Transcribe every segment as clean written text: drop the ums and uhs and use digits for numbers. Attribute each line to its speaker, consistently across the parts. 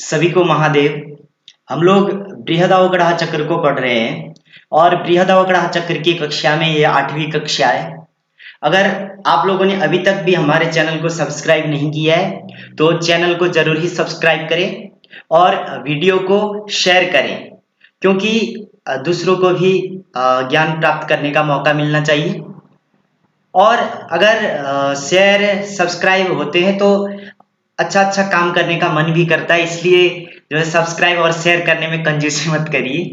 Speaker 1: सभी को महादेव। हम लोग बृहदावगढ़ चक्र को पढ़ रहे हैं और बृहदावगढ़ चक्र की कक्षा में ये 8वीं कक्षा है। अगर आप लोगों ने अभी तक भी हमारे चैनल को सब्सक्राइब नहीं किया है तो चैनल को जरूर ही सब्सक्राइब करें और वीडियो को शेयर करें, क्योंकि दूसरों को भी ज्ञान प्राप्त करने का मौका मिलना चाहिए। और अगर शेयर सब्सक्राइब होते हैं तो अच्छा काम करने का मन भी करता है, इसलिए जो है सब्सक्राइब और शेयर करने में कंजूसी मत करिए।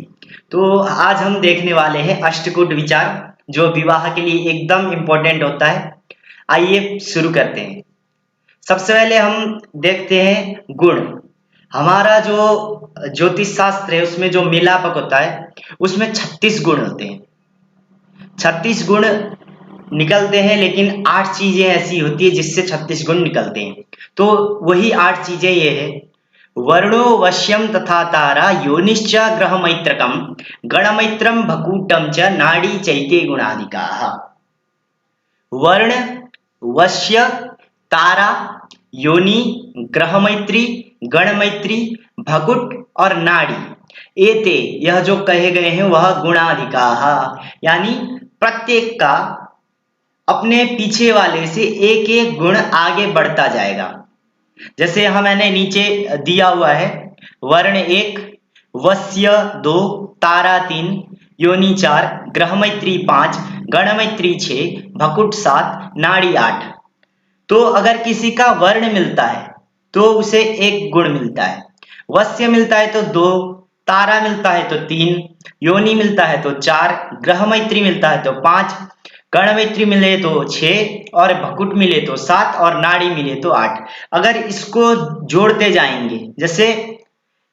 Speaker 1: तो आज हम देखने वाले हैं अष्टकूट विचार, जो विवाह के लिए एकदम इम्पोर्टेंट होता है। आइए शुरू करते हैं। सबसे पहले हम देखते हैं गुण। हमारा जो ज्योतिष शास्त्र है उसमें जो मिलापक होता है उसमें 36 गुण होते हैं। 36 गुण निकलते हैं, लेकिन 8 चीजें ऐसी होती है जिससे 36 गुण निकलते हैं। तो वही 8 चीजें ये है: वर्णो वश्यम तथा तारा योनिश्च ग्रह मैत्रकम गणमैत्रम भकूटम च नाड़ी चैते गुणाधिकाः। वर्ण, वश्य, तारा, योनि, ग्रह मैत्री, गण मैत्री, भकुट और नाड़ी, एते यह जो कहे गए हैं वह गुणाधिकाः, यानी प्रत्येक का अपने पीछे वाले से एक एक गुण आगे बढ़ता जाएगा। जैसे यहां मैंने नीचे दिया हुआ है: वर्ण 1, वश्य 2, तारा 3, योनि 4, ग्रहमैत्री 5, गणमैत्री 6, भकुट 7, नाड़ी 8। तो अगर किसी का वर्ण मिलता है तो उसे 1 गुण मिलता है, वश्य मिलता है तो 2, तारा मिलता है तो 3, योनि मिलता है तो 4, ग्रहमैत्री मिलता है तो 5, गणमैत्री मिले तो 6 और भकुट मिले तो 7 और नाड़ी मिले तो 8। अगर इसको जोड़ते जाएंगे, जैसे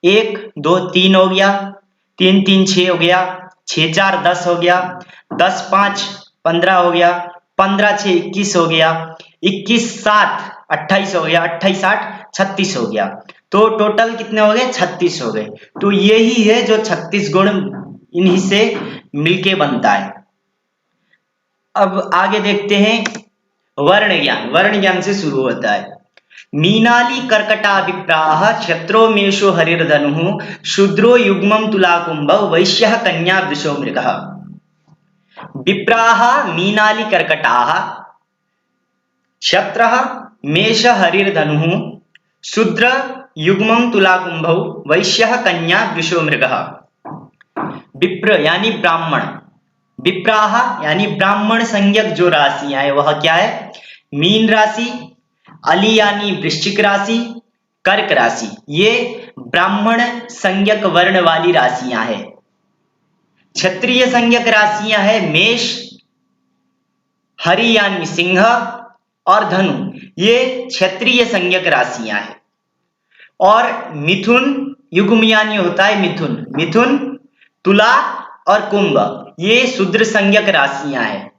Speaker 1: 1 2 3 हो गया, 3 3 6 हो गया, 6 4 10 हो गया, 10 5 15 हो गया, 15 6 21 हो गया, 21 7 28 हो गया, 28 8 36 हो गया। तो टोटल कितने हो गए? 36 हो गए। तो यही है जो 36 गुण इन्हीं से मिलके बनता है। अब आगे देखते हैं वर्ण ज्ञान। वर्ण ज्ञान से शुरू होता है: मीनाली कर्कटा विप्राः क्षत्रो मेषो हरिर्धनुः शूद्रो युग्मं तुलाकुंभः वैश्यः कन्या वृषो मृगः। विप्राः मीनाली कर्कटाः, क्षत्रः मेष हरिर्धनुः, शूद्र युग्मं तुलाकुंभः वैश्यः कन्या वृषो मृगः। विप्र यानी ब्राह्मण, विप्राह यानी ब्राह्मण संज्ञक जो राशियां है वह क्या है? मीन राशि, अली यानी वृश्चिक राशि, कर्क राशि, ये ब्राह्मण संज्ञक वर्ण वाली राशियां हैं। क्षत्रिय संज्ञक राशियां है मेष, हरि यानी सिंह और धनु, ये क्षत्रिय संज्ञक राशियां हैं। और मिथुन युग्म यानी होता है मिथुन, मिथुन, तुला और कुंभ, ये शूद्र संज्ञक राशियां हैं।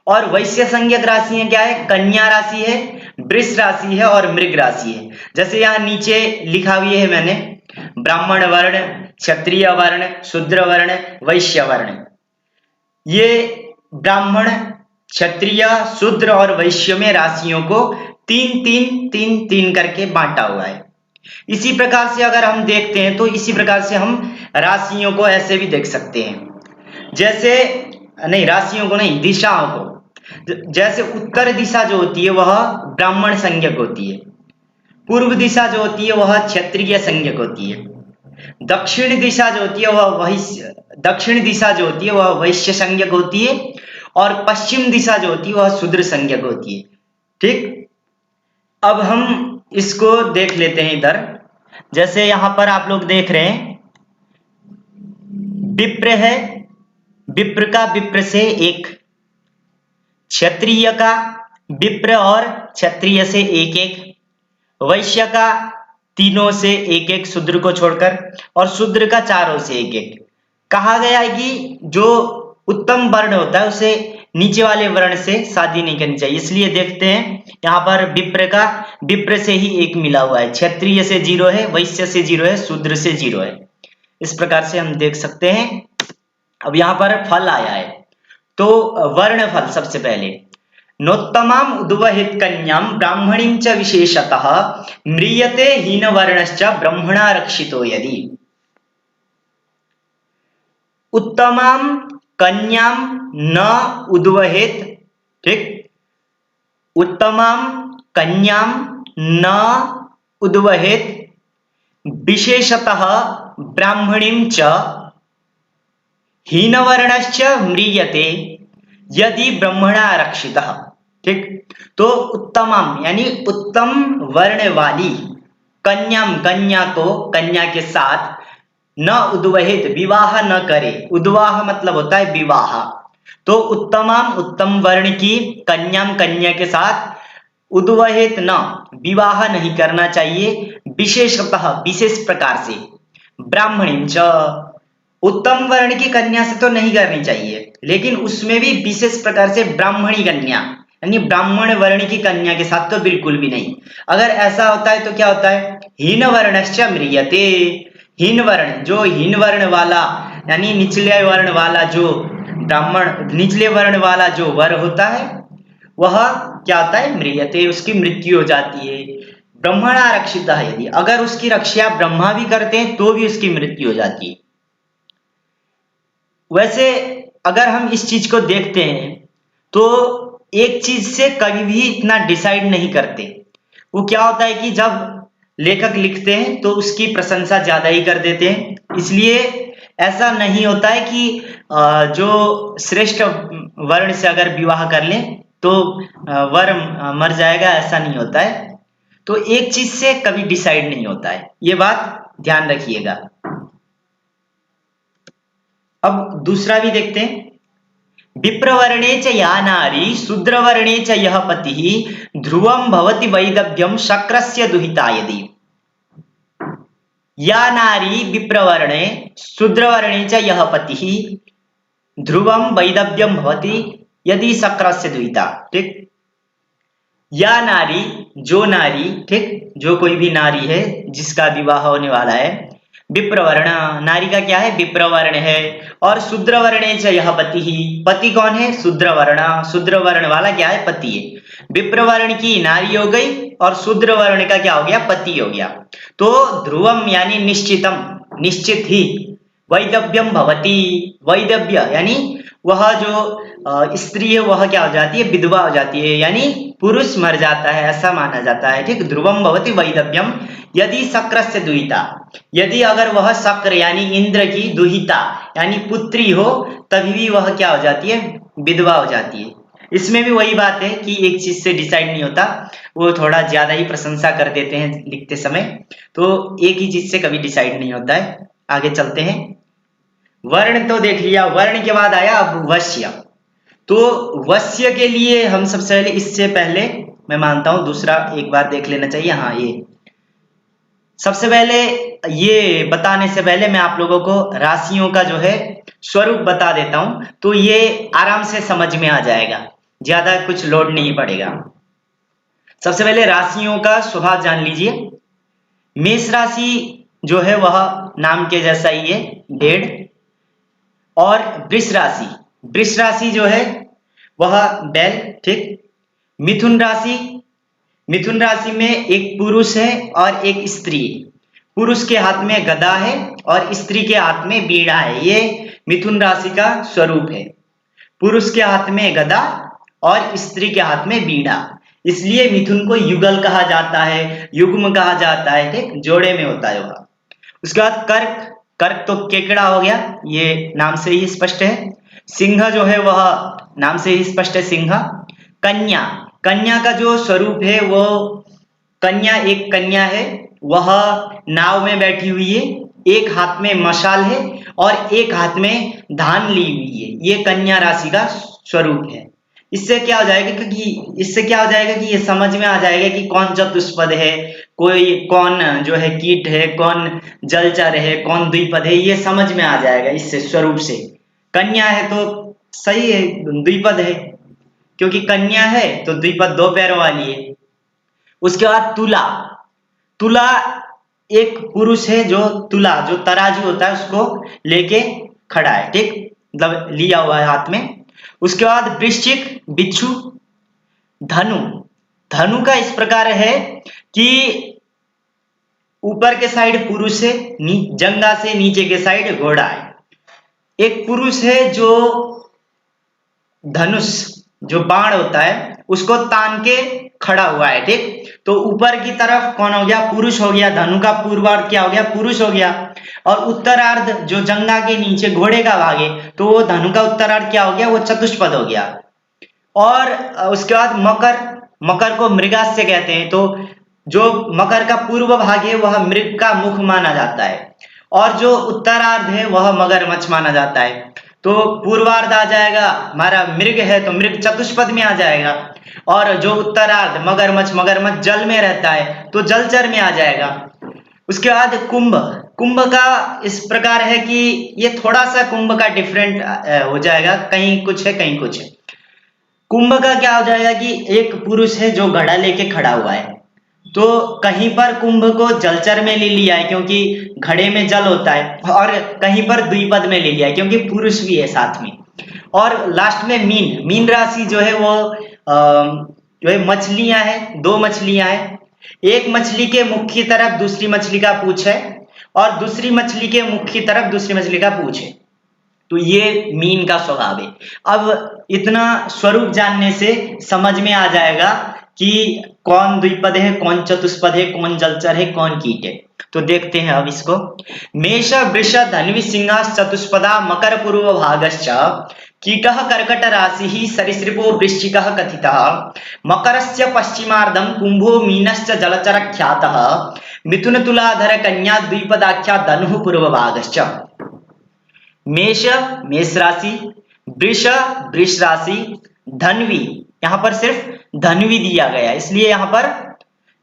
Speaker 1: और वैश्य संज्ञक राशियां क्या है? कन्या राशि है, वृष राशि है और मृग राशि है। जैसे यहाँ नीचे लिखा हुआ है मैंने: ब्राह्मण वर्ण, क्षत्रिय वर्ण, शूद्र वर्ण, वैश्य वर्ण। ये ब्राह्मण, क्षत्रिय, शूद्र और वैश्य में राशियों को 3 3 3 3 करके बांटा हुआ है। इसी प्रकार से अगर हम देखते हैं तो इसी प्रकार से हम राशियों को ऐसे भी देख सकते हैं। जैसे नहीं, राशियों को नहीं, दिशाओं को। जैसे उत्तर दिशा जो होती है वह ब्राह्मण संज्ञक होती है, पूर्व दिशा जो होती है वह क्षत्रिय संज्ञक होती है, दक्षिण दिशा जो होती है वह वैश्य संज्ञक होती है, और पश्चिम दिशा जो होती है वह शूद्र संज्ञक होती है। ठीक, अब हम इसको देख लेते हैं इधर। जैसे यहां पर आप लोग देख रहे हैं विप्र है, विप्र का विप्र से 1, क्षत्रिय का विप्र और क्षत्रिय से 1 1, वैश्य का तीनों से 1 1 शूद्र को छोड़कर, और शूद्र का चारों से 1 1। कहा गया है कि जो उत्तम वर्ण होता है उसे नीचे वाले वर्ण से शादी नहीं करनी चाहिए। इसलिए देखते हैं यहाँ पर विप्र का विप्र से ही 1 मिला हुआ है, क्षत्रिय से 0 है, वैश्य से 0 है, शूद्र से 0 है। इस प्रकार से हम देख सकते हैं। अब यहाँ पर फल आया है, तो वर्ण फल सबसे पहले नोत्तमाम उद्वहित कन्याम ब्राह्मणीं च विशेषतः म्रियते हीनवर्णश्च ब्रह्मणा रक्षितो यदि। उत्तमाम कन्याम न उद्वहित, ठीक, उत्तमाम कन्याम न उद्वहित विशेषतः ब्राह्मणीं च हीनवर्णश्च म्रियते यदि ब्रह्मणा रक्षितः। ठीक, तो उत्तमम यानी उत्तम वर्ण वाली, कन्याम कन्या को, कन्या के साथ, न उद्वहित विवाह न करे, उद्वाह मतलब होता है विवाह, तो उत्तमम उत्तम वर्ण की, कन्याम कन्या के साथ, उद्वहित न विवाह नहीं करना चाहिए, विशेषतः विशेष प्रकार से, ब्राह्मणी च उत्तम वर्ण की कन्या से तो नहीं करनी चाहिए, लेकिन उसमें भी विशेष प्रकार से ब्राह्मणी कन्या यानी ब्राह्मण वर्ण की कन्या के साथ तो बिल्कुल भी नहीं। अगर ऐसा होता है तो क्या होता है, हीन वर्णश्च म्रियते, हीन वर्ण, जो हीन वर्ण वाला यानी निचले वर्ण वाला जो ब्राह्मण, निचले वर्ण वाला जो वर होता है वह क्या होता है, म्रियते, उसकी मृत्यु हो जाती है। ब्रह्मणा रक्षिता है, यदि अगर उसकी रक्षा ब्रह्मा भी करते हैं तो भी उसकी मृत्यु हो जाती है। वैसे अगर हम इस चीज को देखते हैं तो एक चीज से कभी भी इतना डिसाइड नहीं करते। वो क्या होता है कि जब लेखक लिखते हैं तो उसकी प्रशंसा ज्यादा ही कर देते हैं, इसलिए ऐसा नहीं होता है कि जो श्रेष्ठ वर्ण से अगर विवाह कर लें तो वर मर जाएगा, ऐसा नहीं होता है। तो एक चीज से कभी डिसाइड नहीं होता है, ये बात ध्यान रखिएगा। अब दूसरा भी देखते हैं, विप्रवर्णे च या नारी शूद्रवर्णे च यह पतिः ध्रुवं भवति वैदव्यं शक्रस्य दुहिता यदि। या नारी विप्रवर्णे शूद्रवर्णे च यह पतिः ध्रुवं वैदव्यं भवति यदि शक्रस्य दुहिता। ठीक, या नारी, जो नारी, ठीक, जो कोई भी नारी है जिसका विवाह होने वाला है, विप्रवर्ण, नारी का क्या है, विप्रवर्ण है, और शूद्रवर्णे च यह पति ही, पति कौन है, शूद्रवर्ण, शूद्रवर्ण वाला क्या है, पति है। विप्रवर्ण की नारी हो गई और शूद्रवर्ण का क्या हो गया, पति हो गया। तो ध्रुवम यानी निश्चितम, निश्चित ही, वैदव्यम भवति, वैदव्य यानी वह जो स्त्री है वह क्या हो जाती है, विधवा हो जाती है, यानी पुरुष मर जाता है, ऐसा माना जाता है। ठीक, ध्रुवम भवति वैदव्यम यदि शक्रस्य दुहिता, यदि अगर वह शक्र यानी इंद्र की दुहिता यानी पुत्री हो तभी भी वह क्या हो जाती है, विधवा हो जाती है। इसमें भी वही बात है कि एक चीज से डिसाइड नहीं होता, वो थोड़ा ज्यादा ही प्रशंसा कर देते हैं लिखते समय, तो एक ही चीज से कभी डिसाइड नहीं होता है। आगे चलते हैं, वर्ण तो देख लिया, वर्ण के बाद आया अब वश्य। तो वश्य के लिए हम सबसे पहले, इससे पहले मैं मानता हूं दूसरा एक बार देख लेना चाहिए। हाँ, ये सबसे पहले, ये बताने से पहले मैं आप लोगों को राशियों का जो है स्वरूप बता देता हूं, तो ये आराम से समझ में आ जाएगा, ज्यादा कुछ लोड नहीं पड़ेगा। सबसे पहले राशियों का स्वभाव जान लीजिए। मेष राशि जो है वह नाम के जैसा ही है, डेढ़, और वृष राशि, वृष राशि जो है वह बैल। ठीक, मिथुन राशि, मिथुन राशि में एक पुरुष है और एक स्त्री, पुरुष के हाथ में गदा है और स्त्री के हाथ में बीड़ा है, ये मिथुन राशि का स्वरूप है। पुरुष के हाथ में गदा और स्त्री के हाथ में बीड़ा, इसलिए मिथुन को युगल कहा जाता है, युग्म कहा जाता है। ठीक, जोड़े में होता है वह। उसके बाद कर्क, कर्क तो केकड़ा हो गया, ये नाम से ही स्पष्ट है। सिंह जो है वह नाम से ही स्पष्ट है, सिंह। कन्या, कन्या का जो स्वरूप है वो, कन्या एक कन्या है, वह नाव में बैठी हुई है, एक हाथ में मशाल है और एक हाथ में धान ली हुई है, ये कन्या राशि का स्वरूप है। इससे क्या हो जाएगा, क्योंकि इससे क्या हो जाएगा कि ये समझ में आ जाएगा कि कौन चतुष्पद है, कोई कौन जो है कीट है, कौन जलचर है, कौन द्विपद है, ये समझ में आ जाएगा इससे, स्वरूप से। कन्या है तो सही है, द्विपद है, क्योंकि कन्या है तो द्विपद दो पैरों वाली है। उसके बाद तुला, तुला एक पुरुष है जो तुला, जो तराजू होता है उसको लेके खड़ा है। ठीक, मतलब लिया हुआ है हाथ में। उसके बाद वृश्चिक, बिच्छू, धनु, धनु का इस प्रकार है कि ऊपर के साइड पुरुष है, जंगा से नीचे के साइड घोड़ा है। एक पुरुष है जो धनुष जो बाण होता है उसको तान के खड़ा हुआ है, ठीक। तो ऊपर की तरफ कौन हो गया, पुरुष हो गया। धनु का पूर्वार्ध क्या हो गया, पुरुष हो गया। और उत्तरार्ध जो जंगा के नीचे घोड़े का भाग है, तो वो धनु का उत्तरार्ध क्या हो गया, वो चतुष्पद हो गया। और उसके बाद मकर, मकर को मृगास्य कहते हैं। तो जो मकर का पूर्व भाग है वह मृग का मुख माना जाता है, और जो उत्तरार्ध है वह मगरमच्छ माना जाता है। तो पूर्वार्ध आ जाएगा हमारा मृग है तो मृग चतुष्पद में आ जाएगा, और जो उत्तरार्ध मगरमच्छ, मगरमच्छ जल में रहता है तो जलचर में आ जाएगा। उसके बाद कुंभ, कुंभ का इस प्रकार है कि ये थोड़ा सा कुंभ का डिफरेंट हो जाएगा, कहीं कुछ है कहीं कुछ है। कुंभ का क्या हो जाएगा कि एक पुरुष है जो घड़ा लेके खड़ा हुआ है, तो कहीं पर कुंभ को जलचर में ले लिया है क्योंकि घड़े में जल होता है, और कहीं पर द्विपद में ले लिया है क्योंकि पुरुष भी है साथ में। और लास्ट में मीन, मीन राशि जो है वो जो है मछलियां हैं, दो मछलियां हैं। एक मछली के मुख की तरफ दूसरी मछली का पूंछ है, और दूसरी मछली के मुख की तरफ दूसरी मछली का पूंछ है। तो ये मीन का स्वभाव है। अब इतना स्वरूप जानने से समझ में आ जाएगा कि कौन द्विपद है, कौन चतुष्पद है, कौन जलचर है, कौन कीट है। तो देखते हैं अब इसको। मेष वृष धन्वी सिंह चतुष्पदा मकर पूर्व भागश्च कीटः कर्कट राशि सरीसृपो वृश्चिकः कथितः मकरस्य पश्चिमार्धं कुंभो मीनश्च जलचर ख्यातः मिथुन तुलाधर कन्या द्विपदाख्या धनुः पूर्व भागश्च। मेष, मेष राशि, वृष, वृष राशि, धन्वी, यहां पर सिर्फ धन्वी दिया गया इसलिए यहां पर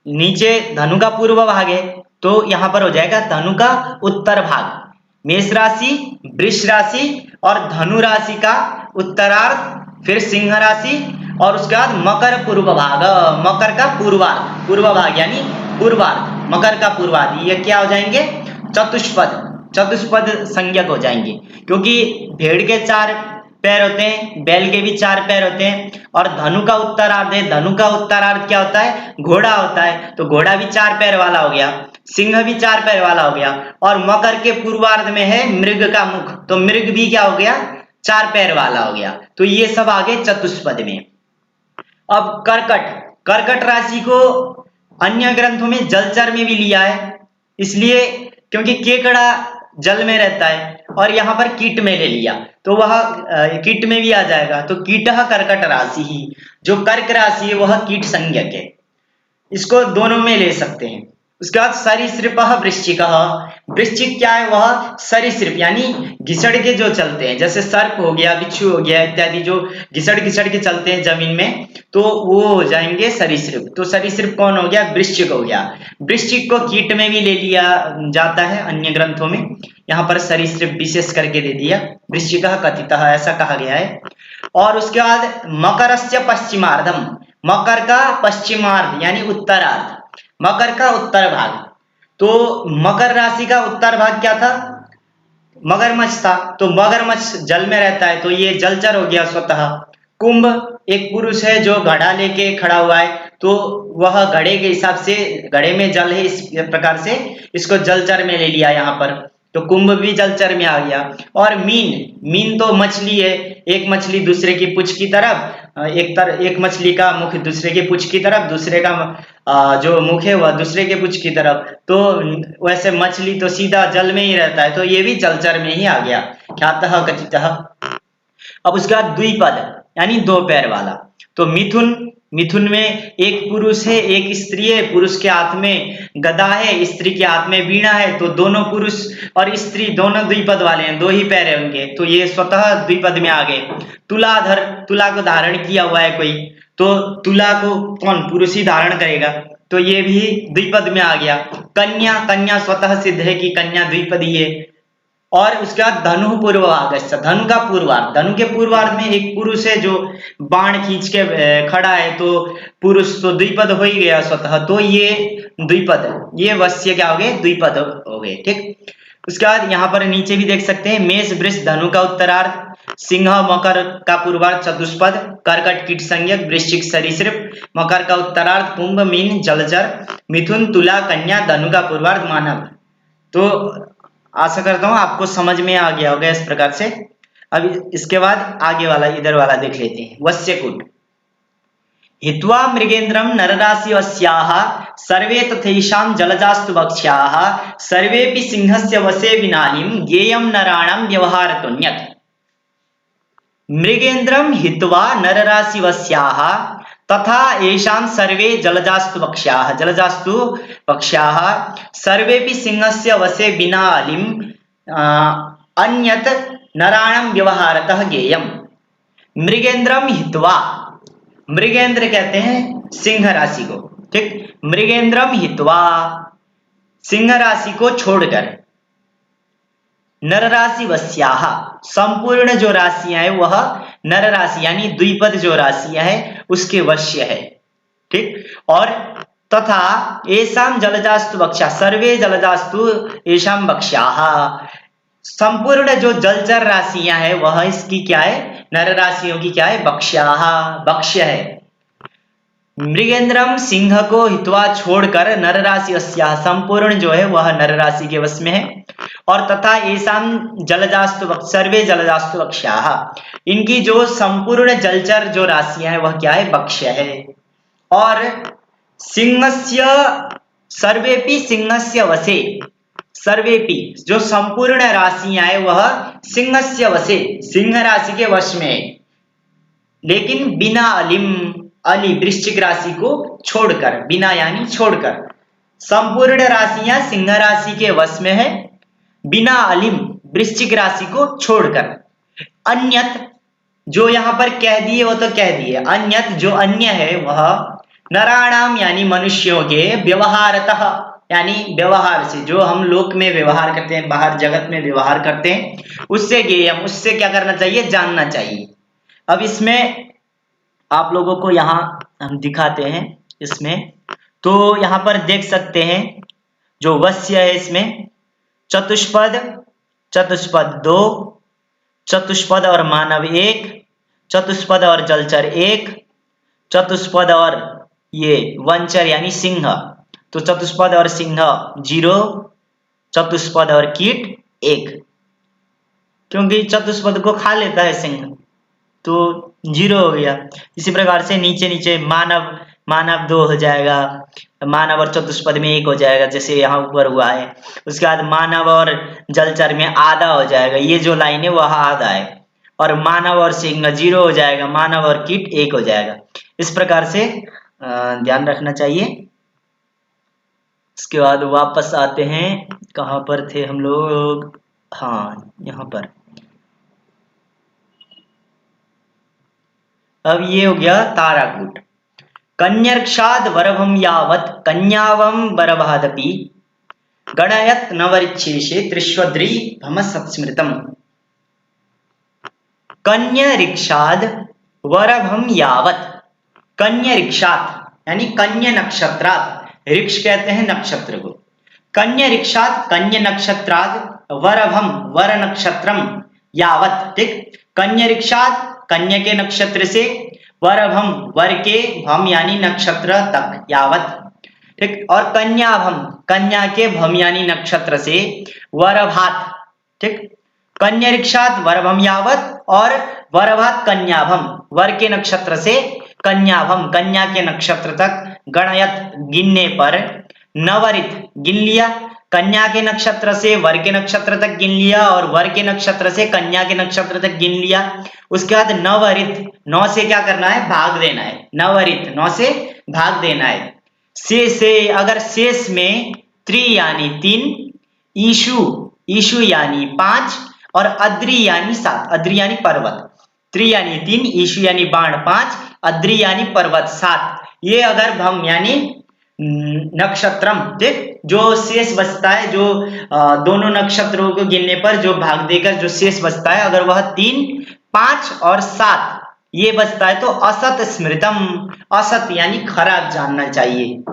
Speaker 1: नीचे धनु का पूर्व भाग है तो यहां पर हो जाएगा धनु का उत्तर भाग। मेष राशि, वृष राशि और धनु राशि का उत्तरार्ध, फिर सिंह राशि, और उसके बाद मकर पूर्व भाग, मकर का पूर्वार्ध, पूर्व भाग यानी पूर्वार्ध, मकर का पूर्वार्ध, ये क्या हो जाएंगे, चतुष्पद, चतुष्पद संज्ञक हो जाएंगे। क्योंकि भेड़ के 4 पैर होते हैं, बैल के भी 4 पैर होते हैं, और धनु का उत्तरार्ध है, धनु का उत्तरार्ध क्या होता है, घोड़ा होता है, तो घोड़ा भी 4 पैर वाला हो गया, सिंह भी 4 पैर वाला हो गया, और मकर के पूर्वार्ध में है मृग का मुख, तो मृग भी क्या हो गया, 4 पैर वाला हो गया। तो ये सब आ गए चतुष्पद में। अब कर्कट, कर्कट राशि को अन्य ग्रंथों में जलचर में भी लिया है, इसलिए क्योंकि केकड़ा जल में रहता है, और यहां पर कीट में ले लिया तो वह कीट में भी आ जाएगा। तो कीटः कर्कट राशि ही, जो कर्क राशि है वह कीट संज्ञक है, इसको दोनों में ले सकते हैं। उसके बाद सरीसृपः वृश्चिकः, वृश्चिक क्या है, वह सरीसृप यानी घिसड़ के जो चलते हैं, जैसे सर्प हो गया, बिच्छू हो गया इत्यादि, जो घिसड़ घिसड़ के चलते हैं जमीन में, तो वो हो जाएंगे सरीसृप। तो सरीसृप कौन हो गया, वृश्चिक हो गया। वृश्चिक को कीट में भी ले लिया जाता है अन्य ग्रंथों में, यहाँ पर सरीसृप विशेष करके दे दिया, वृश्चिकः कथितः ऐसा कहा गया है। और उसके बाद मकरस्य पश्चिमार्धम, मकर का पश्चिमार्ध यानी उत्तरार्ध, मकर का उत्तर भाग। तो मकर राशि का उत्तर भाग क्या था, मगरमच्छ था, तो मगरमच्छ जल में रहता है तो ये जलचर हो गया स्वतः। कुंभ एक पुरुष है जो घड़ा लेके खड़ा हुआ है, तो वह घड़े के हिसाब से, घड़े में जल है इस प्रकार से इसको जलचर में ले लिया यहाँ पर, तो कुंभ भी जलचर में आ गया। और मीन, मीन तो मछली है, एक मछली दूसरे की पूंछ की तरफ, एक मछली का मुख दूसरे के पूंछ की तरफ, दूसरे का जो मुख है वह दूसरे के पूंछ की तरफ, तो वैसे मछली तो सीधा जल में ही रहता है, तो ये भी जलचर में ही आ गया, ख्यातः कथितः। अब उसके बाद द्विपद यानी 2 पैर वाला, तो मिथुन, मिथुन में एक पुरुष है एक स्त्री है, पुरुष के हाथ में गदा है, स्त्री के हाथ में वीणा है, तो दोनों पुरुष और स्त्री दोनों द्विपद वाले हैं, 2 ही पैर है उनके, तो ये स्वतः द्विपद में आ गए। तुलाधर, तुला को धारण किया हुआ है कोई, तो तुला को कौन, पुरुष ही धारण करेगा, तो ये भी द्विपद में आ गया। कन्या, कन्या स्वतः सिद्ध है कि कन्या द्विपदी है। और उसके बाद धनु पूर्वार्ध, धनु का पूर्वार्ध, धनु के पूर्वार्ध में एक पुरुष है जो बाण खींच के खड़ा है, तो पुरुष तो द्विपद हो ही गया स्वतः, तो ये द्विपद, ये वश्य क्या हो गए, द्विपद हो गए, ठीक। उसके बाद यहाँ पर नीचे भी देख सकते हैं, मेष वृष धनु का उत्तरार्ध, सिंह मकर का पूर्वार्ध चतुष्पद, कर्कट कीट संज्ञक, वृश्चिक सरीसृप, मकर का उत्तरार्ध, कुंभ मीन जलचर, मिथुन तुला कन्या धनु का पूर्वार्ध मानव। तो आशा करता हूं आपको समझ में आ गया होगा इस प्रकार से। अब इसके बाद आगे वाला इधर वाला देख लेते हैं। वस्यकुट हित्वा मृगेन्द्रम नरराशि वस्याः सर्वे तथैषां जलजास्तु वक्ष्याः सर्वेपि सिंहस्य वशे विनालिं ज्ञेयं नराणां व्यवहारतोऽन्यत्। मृगेन्द्रम हित्वा नरराशि वस्याः तथा येषां सर्वे जलजास्तु वक्ष्याः, जलजास्तु वक्ष्याः सर्वेपि सिंहस्य वशे विनालिं अन्यत् नराणां व्यवहारतः ज्ञेयम्। मृगेन्द्रम हित्वा, मृगेंद्र कहते हैं सिंह राशि को, ठीक। मृगेन्द्रम हित्वा सिंह राशि को छोड़कर, नर राशि वस्याः संपूर्ण जो राशियां है वह नर राशि यानी द्विपद जो राशियां है उसके वश्य है, ठीक। और तथा येषां जलजास्तु वक्ष्या सर्वे जलजास्तु येषां वक्ष्याः संपूर्ण जो जलचर राशियां है वह इसकी क्या है, नर राशियों की क्या है, वक्ष्याः वक्ष्य है। मृगेन्द्रम सिंह को हित्वा छोड़कर नर राशि वस्याः संपूर्ण जो है वह नर राशि के वश में है। और तथा येषां जलजास्तु सर्वे जलजास्तु वक्ष्याः इनकी जो संपूर्ण जलचर जो राशियां है वह क्या है, वक्ष्य है। और सिंहस्य सर्वेपि सिंहस्य वशे, सर्वेपि जो संपूर्ण राशियां है वह सिंहस्य वशे सिंह राशि के वश में है, लेकिन बिना अलिम, अली वृश्चिक राशि को छोड़कर, बिना यानी छोड़कर, संपूर्ण राशियां सिंह राशि के वश में है बिना अलिम वृश्चिक राशि को छोड़कर। अन्यत जो यहां पर कह दिए वो तो कह दिए, अन्यत जो अन्य है वह नराणाम यानी मनुष्यों के व्यवहारतः यानी व्यवहार से, जो हम लोक में व्यवहार करते हैं, बाहर जगत में व्यवहार करते हैं, उससे ज्ञेयम उससे क्या करना चाहिए, जानना चाहिए। अब इसमें आप लोगों को यहां हम दिखाते हैं इसमें, तो यहां पर देख सकते हैं जो वश्य है इसमें चतुष्पद, चतुष्पद 2, चतुष्पद और मानव 1, चतुष्पद और जलचर 1, चतुष्पद और ये वंचर यानी सिंह, तो चतुष्पद और सिंह 0, चतुष्पद और कीट 1, क्योंकि चतुष्पद को खा लेता है सिंह तो 0 हो गया। इसी प्रकार से नीचे नीचे मानव, मानव 2 हो जाएगा, मानव और चतुष्पद में 1 हो जाएगा जैसे यहाँ ऊपर हुआ है। उसके बाद मानव और जलचर में आधा हो जाएगा, ये जो लाइन है वह आधा है। और मानव और सिंह 0 हो जाएगा, मानव और कीट 1 हो जाएगा। इस प्रकार से ध्यान रखना चाहिए। इसके बाद वापस आते हैं, कहाँ पर थे हम लोग, हाँ यहाँ पर। अब ये हो गया ताराकूट। कन्यर्क्षाद वरभम यावत कन्यावम वरभादपि गणयत नवरिच्छेषे त्रिश्वद्री भमसत्स्मृतम। कन्यरिक्षाद वरभम यावत, कन्यरिक्षात यानी कन्या नक्षत्रात, ऋक्ष कहते हैं नक्षत्र को, कन्यरिक्षात कन्या नक्षत्रात वरभम वर नक्षत्रम यावत, ठीक। कन्यरिक्षात कन्या के नक्षत्र से, वरभम वर के भम यानी नक्षत्र तक, यावत, ठीक। और कन्याभम कन्या के भम यानी नक्षत्र से, वरभात, ठीक। कन्यरिक्षात वरभम यावत और वरभात कन्याभम वर के नक्षत्र से कन्याभम कन्या के नक्षत्र तक, गणयत गिनने पर, नवरित गिन लिया, कन्या के नक्षत्र से वर के नक्षत्र तक गिन लिया और वर के नक्षत्र से कन्या के नक्षत्र तक गिन लिया। उसके बाद नवरित, 9 से क्या करना है, भाग देना है, नवरित 9 से भाग देना है। से अगर शेष में त्रि यानी 3, ईशु यानी 5 और अद्रि यानी 7, अद्रि यानी पर्वत, त्रि यानी 3, ईशु यानी बाण 5, अद्रि यानी पर्वत 7, ये अगर भम यानी नक्षत्रम, ठीक। जो शेष बचता है, जो दोनों नक्षत्रों को गिनने पर जो भाग देकर जो शेष बचता है, अगर वह 3, 5 और 7 ये बचता है तो असत स्मृतम, असत यानी खराब जानना चाहिए,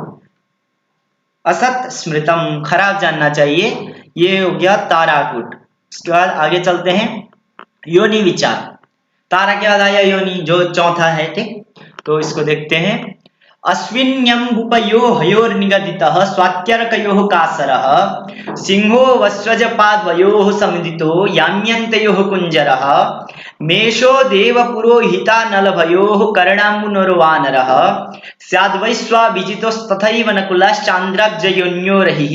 Speaker 1: असत स्मृतम खराब जानना चाहिए। ये हो गया ताराकुट। उसके बाद आगे चलते हैं योनि विचार। तारा के बाद आया योनि जो चौथा है, ठीक। तो इसको देखते हैं। अश्विन्यम्बुपयो हयोर्निगदितः स्वात्यर्कयोः कासरः सिंहो वस्त्रजपाद्वयोः समुदितो याम्यन्तयोः कुञ्जरः मेषो देवपुरोहिता नलभयोः कर्णाम्बुनोर्वानरः स्याद्वैश्वाभिजितोस्तथैव नकुलाश्चान्द्राब्जयोन्योरहिः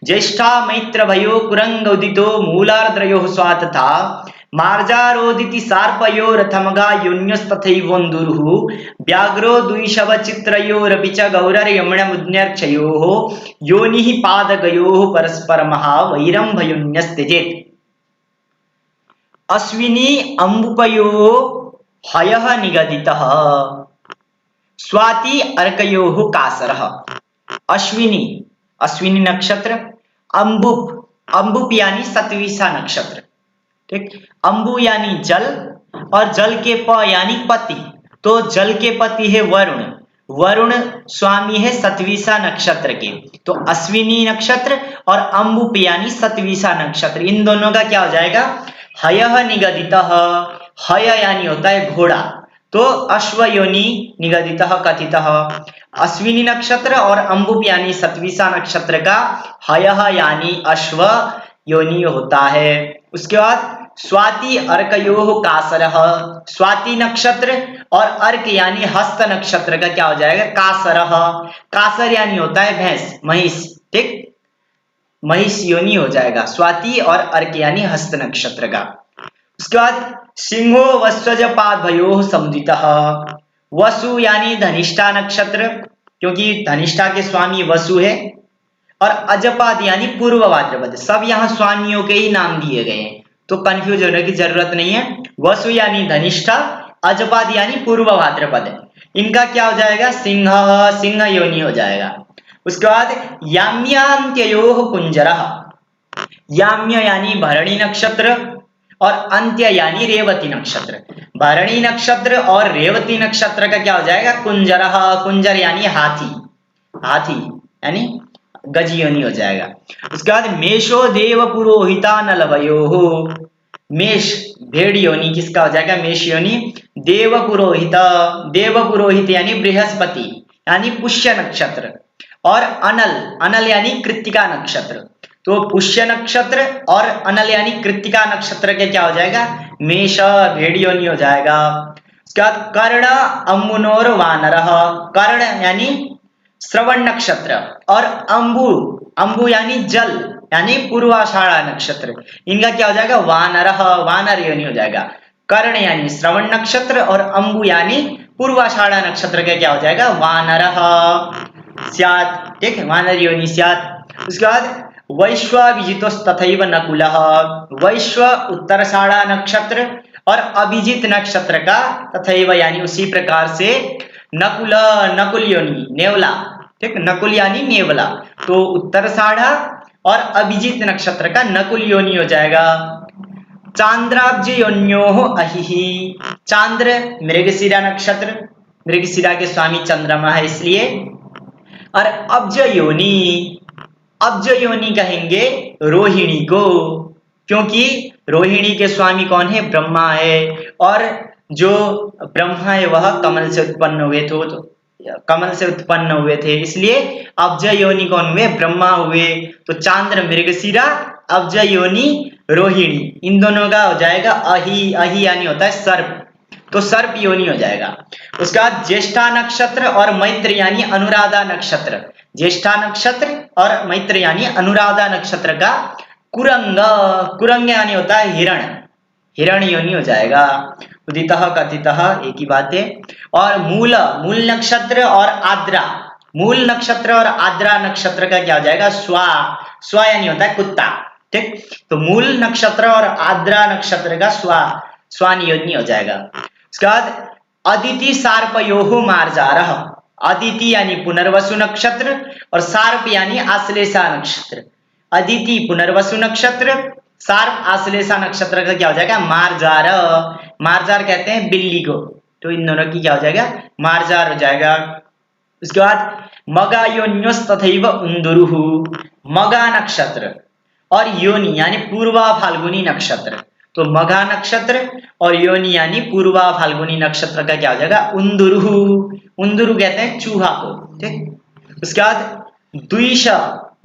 Speaker 1: ज्येष्ठा मैत्रभयो कुरङ्गोदितो मूलार्द्रयोः स्वातथा मार्जारोदिति सार्पयोरथमगा योन्यस्तथैवोन्दुरुः व्याघ्रो द्विशवचित्रयोरपि च गौरर्यमणमुद्न्यर्चयोः योनिः पादगयोः परस्परमः वैरम्भयोन्यस्त्यजेत्। अश्विनी अम्बुपयोः हयः निगदितः स्वाति अर्कयोः कासरः। अश्विनी, अश्विनी नक्षत्र, अम्बुप, अम्बुप यानी सतविसा नक्षत्र, ठीक। अंबु यानी जल और जल के प यानी पति, तो जल के पति है वरुण, वरुण स्वामी है सतविसा नक्षत्र के। तो अश्विनी नक्षत्र और अंबुप यानी सतविसा नक्षत्र, इन दोनों का क्या हो जाएगा? हयः निगदितः। हय यानी होता है घोड़ा, तो अश्व योनि निगदितः कथितः। अश्विनी नक्षत्र और अंबुप यानी सतविसा नक्षत्र का हयः यानी अश्व योनि होता है। उसके बाद स्वाति अर्कयोः कासरः। स्वाति नक्षत्र और अर्क यानी हस्त नक्षत्र का क्या हो जाएगा? कासरः। कासर यानी होता है भैंस, महिष, ठीक। महिष योनि हो जाएगा स्वाति और अर्क यानी हस्त नक्षत्र का। उसके बाद सिंहो वस्वजपाद्वयोः समुदितः। वसु यानी धनिष्ठा नक्षत्र, क्योंकि धनिष्ठा के स्वामी वसु है, और अजपाद यानी पूर्व भाद्रपद। सब यहाँ स्वामियों के ही नाम दिए गए हैं, तो कंफ्यूज होने की जरूरत नहीं है। वसु यानी धनिष्ठा, अजपाद यानी पूर्व भाद्रपद, इनका क्या हो जाएगा? सिंह, सिंह योनि हो जाएगा। उसके बाद याम्यान्त्ययोः कुंजरः। याम्य यानी भरणी नक्षत्र और अंत्य यानी रेवती नक्षत्र। भरणी नक्षत्र और रेवती नक्षत्र का क्या हो जाएगा? कुंजरः। कुंजर यानी हाथी, हाथी यानी गज योनि हो जाएगा। उसके बाद मेषो देव पुरोहिता नलभयोः। मेष भेड़ योनि किसका हो जाएगा? मेष योनि। देव पुरोहित, देव पुरोहित यानी बृहस्पति यानी पुष्य नक्षत्र, और अनल, अनल यानी कृत्तिका नक्षत्र। तो पुष्य नक्षत्र और अनल यानी कृत्तिका नक्षत्र के क्या हो जाएगा? मेष भेड़ योनि हो जाएगा। उसके बाद कर्ण अम्बुनोर वानरः। कर्ण यानी श्रवण नक्षत्र, और अंबु, अंबु यानी जल यानी पूर्वाषाढ़ा नक्षत्र, इनका क्या हो जाएगा? वानरः, वानर योनि हो जाएगा। कर्ण यानी श्रवण नक्षत्र और अंबु यानी पूर्वाषाढ़ा नक्षत्र का क्या हो जाएगा? वानरः स्यात्, ठीक है, वानर योनि स्यात्। उसके बाद वैश्वाभिजितोस्तथैव नकुलः। वैश्व उत्तराषाढ़ा नक्षत्र और अभिजित नक्षत्र का तथैव यानी उसी प्रकार से नकुल, नकुल योनि, नेवला, ठीक, नकुल यानी नेवला, तो उत्तराषाढ़ा और अभिजित नक्षत्र का नकुल योनि हो जाएगा। चांद्राब्ज योन्योः अहिहि। चांद्र मृगशिरा नक्षत्र, मृगशिरा के स्वामी चंद्रमा है इसलिए। और अब्ज योनि, अब्ज योनि कहेंगे रोहिणी को, क्योंकि रोहिणी के स्वामी कौन है? ब्रह्मा है, और जो ब्रह्मा है वह कमल से उत्पन्न हुए थे, तो कमल से उत्पन्न हुए थे, इसलिए अब्ज योनि कौन हुए? ब्रह्मा हुए। तो चांद्र मृगशिरा, अब्ज योनि रोहिणी, इन दोनों का हो जाएगा अहि। अहि यानी होता है सर्प, तो सर्प योनि हो जाएगा। उसके बाद ज्येष्ठा नक्षत्र और मैत्र यानी अनुराधा नक्षत्र। ज्येष्ठा नक्षत्र और मैत्र यानी अनुराधा नक्षत्र का कुरंग, कुरंग यानी होता है हिरण, हिरण योनि हो जाएगा। उदितः कथितः एक ही बात है। और मूल, मूल नक्षत्र और आद्रा, मूल नक्षत्र और आद्रा नक्षत्र का क्या हो जाएगा? स्वा, स्वा यानी होता है कुत्ता, ठीक। तो मूल नक्षत्र और आद्रा नक्षत्र का स्वा, स्वान योनि हो जाएगा। उसके बाद अदिति सार्पयोः मार्जारः। अदिति यानी पुनर्वसु नक्षत्र और सार्प यानी आश्लेषा नक्षत्र। अदिति पुनर्वसु नक्षत्र, सार्प आश्लेषा नक्षत्र का क्या हो जाएगा? मार्जार। मार्जार कहते हैं बिल्ली को, तो इन दोनों की क्या हो जाएगा? मार्जार हो जाएगा। उसके बाद मगा योन्योस्तथैव उन्दुरुः। मगा नक्षत्र, और योनि यानी पूर्वा फाल्गुनी नक्षत्र। तो मघा नक्षत्र और योनि यानी पूर्वा फाल्गुनी नक्षत्र का क्या हो जाएगा? उंदुरु। उंदुरु कहते हैं चूहा को, ठीक। उसके बाद द्विष,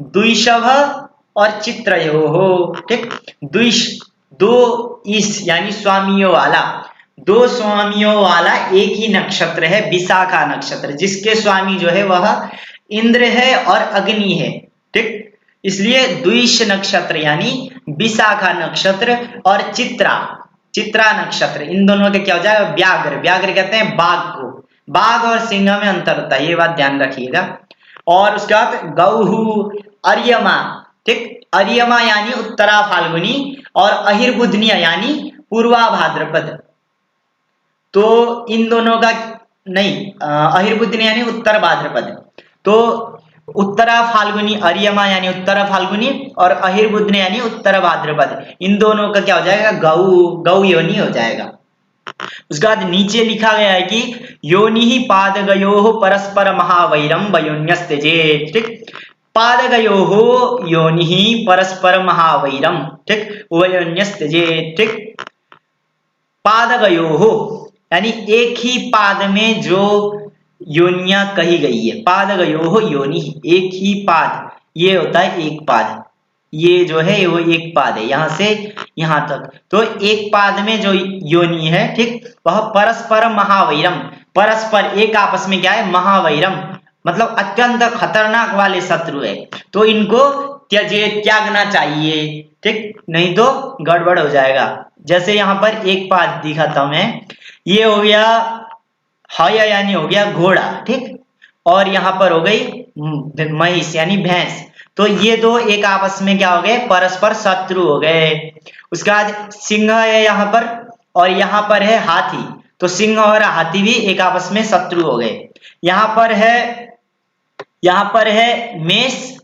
Speaker 1: द्विषभ और चित्रयोः, ठीक। द्विष दो इस यानी स्वामियों वाला, दो स्वामियों वाला एक ही नक्षत्र है विशाखा नक्षत्र, जिसके स्वामी जो है वह इंद्र है और अग्नि है, ठीक। इसलिए द्विष नक्षत्र यानी विशाखा नक्षत्र और चित्रा, चित्रा नक्षत्र, इन दोनों के क्या हो जाएगा? व्याघ्र। व्याघ्र कहते हैं बाघ को। बाघ और सिंह में अंतर होता है, ये बात ध्यान रखिएगा। और उसके बाद गौहु, अर्यमा, ठीक। अर्यमा यानी उत्तरा फाल्गुनी और अहिर्बुधनिया यानी पूर्वा भाद्रपद। तो इन दोनों का नहीं, अहिर्बुधनिया यानी उत्तर भाद्रपद। तो उत्तरा फाल्गुनी अर्यमा यानी उत्तरा फाल्गुनी और अहिर्बुधने यानी उत्तर भाद्रपद, इन दोनों का क्या हो जाएगा? गौ, गौ योनि हो जाएगा। उसके बाद नीचे लिखा गया है कि योनि ही पादगयोः परस्पर महावैरम वयोन्यस्त्यजेत्, ठीक। पादगयोः योनि ही परस्पर महावैरम, ठीक, वयोन्यस्त्यजेत्, ठीक। पादगयोः यानी एक ही पाद में जो योनियां कही गई है, पादगयोः योनि, एक ही पाद, ये होता है एक पाद, ये जो है वो एक पाद है यहां से यहां तक। तो एक पाद में जो योनि है, ठीक, वह परस्पर महावैरम, परस्पर एक आपस में क्या है? महावैरम, मतलब अत्यंत खतरनाक वाले शत्रु है। तो इनको त्यजे, त्यागना चाहिए, ठीक, नहीं तो गड़बड़ हो जाएगा। जैसे यहाँ पर एक पाद दिखाता हूं मैं, ये हो गया हय यानी हो गया घोड़ा, ठीक, और यहाँ पर हो गई महिष यानी भैंस। तो ये दो एक आपस में क्या हो गए? परस्पर शत्रु हो गए। उसके बाद सिंह है यहाँ पर और यहाँ पर है हाथी, तो सिंह और हाथी भी एक आपस में शत्रु हो गए। यहाँ पर है मेष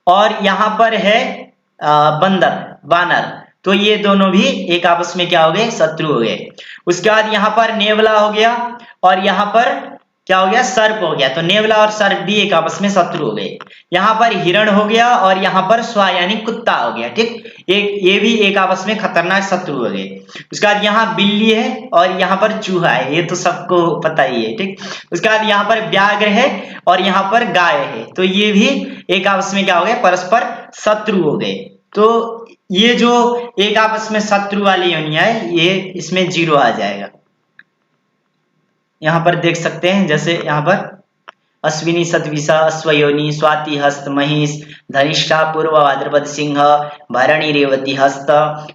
Speaker 1: और यहाँ पर है बंदर, वानर, तो ये दोनों भी एक आपस में क्या हो गए? शत्रु हो गए। उसके बाद यहाँ पर नेवला हो गया और यहाँ पर क्या हो गया? सर्प हो गया। तो नेवला और सर्प भी एक आपस में शत्रु हो गए। यहाँ पर हिरण हो गया और यहाँ पर स्वा यानी कुत्ता हो गया, ठीक, एक ये भी एक आपस में खतरनाक शत्रु हो गए। उसके बाद यहाँ बिल्ली है और यहाँ पर चूहा है, ये तो सबको पता ही है, ठीक। उसके बाद यहाँ पर व्याघ्र है और यहाँ पर गाय है, तो ये भी एक आपस में क्या हो गए? परस्पर शत्रु हो गए। तो ये जो एक आपस में शत्रु वाली योनियां है, ये इसमें 0 आ जाएगा। यहाँ पर देख सकते हैं, जैसे यहाँ पर अश्विनी सतविसा अश्वयोनि स्वाति हस्त महिष धनिष्ठा पूर्व भाद्रपद सिंह भरणी रेवती हस्त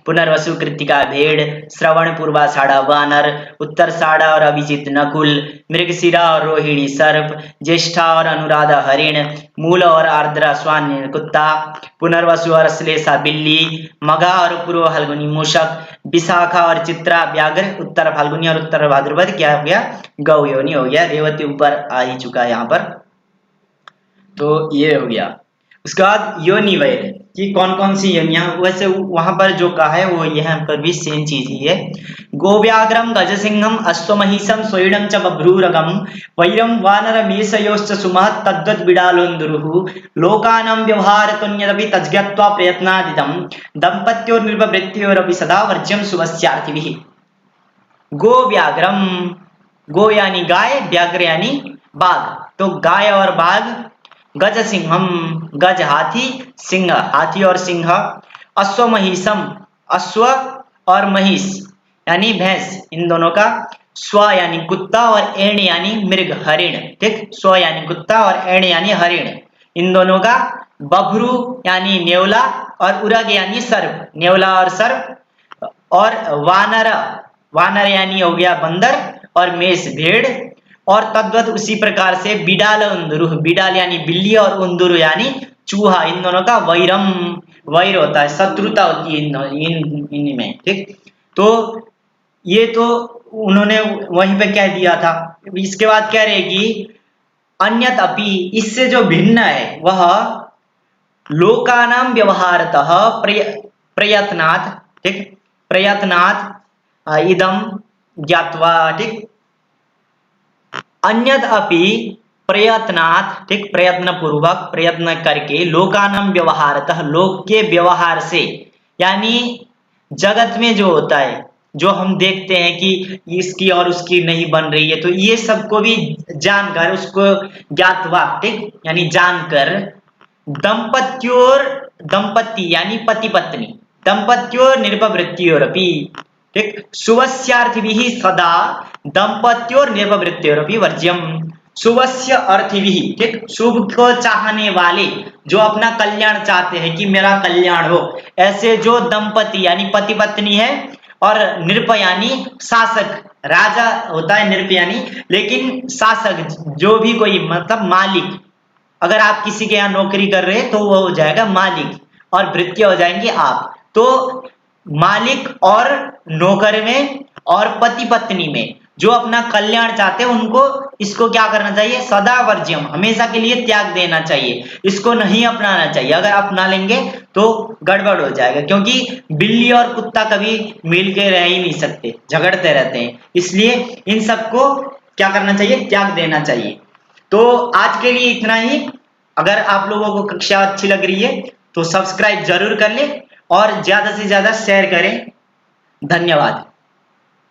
Speaker 1: पुनर्वसु कृतिका भेड़ श्रवण पूर्वाषाढ़ा वानर उत्तरषाढ़ा और अभिजित नकुल मृगशिरा और रोहिणी सर्प ज्येष्ठा और अनुराधा हरिण मूल और आर्द्रा स्वान कुत्ता पुनर्वसु और श्लेषा बिल्ली मघा और पूर्व फाल्गुनी मूषक विशाखा और चित्रा व्याघ्र उत्तर फाल्गुनी और उत्तर भाद्रपद क्या हो गया? गौ योनि हो गया। रेवती ऊपर आ ही चुका है यहाँ पर, तो ये हो गया। उसके बाद योनि वैर कि कौन कौन सी योनियां, वैसे वहां पर जो कहा है वो यहाँ पर भी सेम चीज ही है। गोव्याघ्रम गजसिंहम अश्वमहिषम स्वैडम च बभ्रूरगम वैरम वानर मेषयोश्च सुमहत् तद्वत् बिडालोन्दुरुः लोकानां व्यवहारतुन्यदपि तज्ज्ञत्वा प्रयत्नादिदं दम्पत्योर्निर्वृत्त्योरपि सदा वर्ज्यं शुभस्यार्थिभिः। गोव्याघ्रम, गो यानी गाय, व्याघ्र यानी बाघ, तो गाय और बाघ, गज सिंहम, गज हाथी, सिंह हाथी और सिंह, अश्वमहिषम अश्व और महिष यानी भैंस, इन दोनों का, स्व यानी कुत्ता और एण यानी मृग हरिण, ठीक, स्व यानी कुत्ता और एण यानी हरिण, इन दोनों का, बभ्रू यानी नेवला और उरग यानी सर्प, नेवला और सर्प, और वानर, वानर यानी हो गया बंदर, और मेष भेड़, और तद्वत उसी प्रकार से बिडाल उंदुरु, बिडाल यानी बिल्ली और उंदुरु यानी चूहा, इन दोनों का वैरम, वैर होता है, शत्रुता होती है इनमें, ठीक। तो ये तो उन्होंने वहीं पे कह दिया था। इसके बाद कह रहे कि अन्यत अपि, इससे जो भिन्न है वह लोकानां व्यवहारतः प्रयत्नात्, ठीक, प्रयत्नात् इदम ज्ञात्वा, ठीक, अन्यद अपि प्रयत्नात्, ठीक, प्रयत्न पूर्वक, प्रयत्न करके, लोकानां व्यवहारतः, लोक के व्यवहार से, यानी जगत में जो होता है, जो हम देखते हैं कि इसकी और उसकी नहीं बन रही है, तो ये सबको भी जानकर, उसको ज्ञातवा, ठीक, यानी जानकर, दंपत्योर, दंपति यानी पति पत्नी, दंपत्योर निरपवृत्तियोरपि, ठीक, शुभस्यार्थिभिः सदा दंपत्योर निरपवृत्तियोरपि वर्ज्यम। शुभस्य अर्थिभिः, ठीक, शुभ को चाहने वाले, जो अपना कल्याण चाहते हैं कि मेरा कल्याण हो, ऐसे जो दंपति यानी पति पत्नी है, और नृप यानी शासक, राजा होता है नृप यानी, लेकिन शासक जो भी कोई, मतलब मालिक, अगर आप किसी के यहाँ नौकरी कर रहे हैं तो वो हो जाएगा मालिक, और भृत्य हो जाएंगे आप। तो मालिक और नौकर में और पति पत्नी में जो अपना कल्याण चाहते हैं, उनको इसको क्या करना चाहिए, सदा वर्ज्यम, हमेशा के लिए त्याग देना चाहिए, इसको नहीं अपनाना चाहिए। अगर अपना लेंगे तो गड़बड़ हो जाएगा, क्योंकि बिल्ली और कुत्ता कभी मिल के रह ही नहीं सकते, झगड़ते रहते हैं, इसलिए इन सबको क्या करना चाहिए, त्याग देना चाहिए। तो आज के लिए इतना ही। अगर आप लोगों को कक्षा अच्छी लग रही है तो सब्सक्राइब जरूर कर ले और ज्यादा से ज्यादा शेयर करें। धन्यवाद।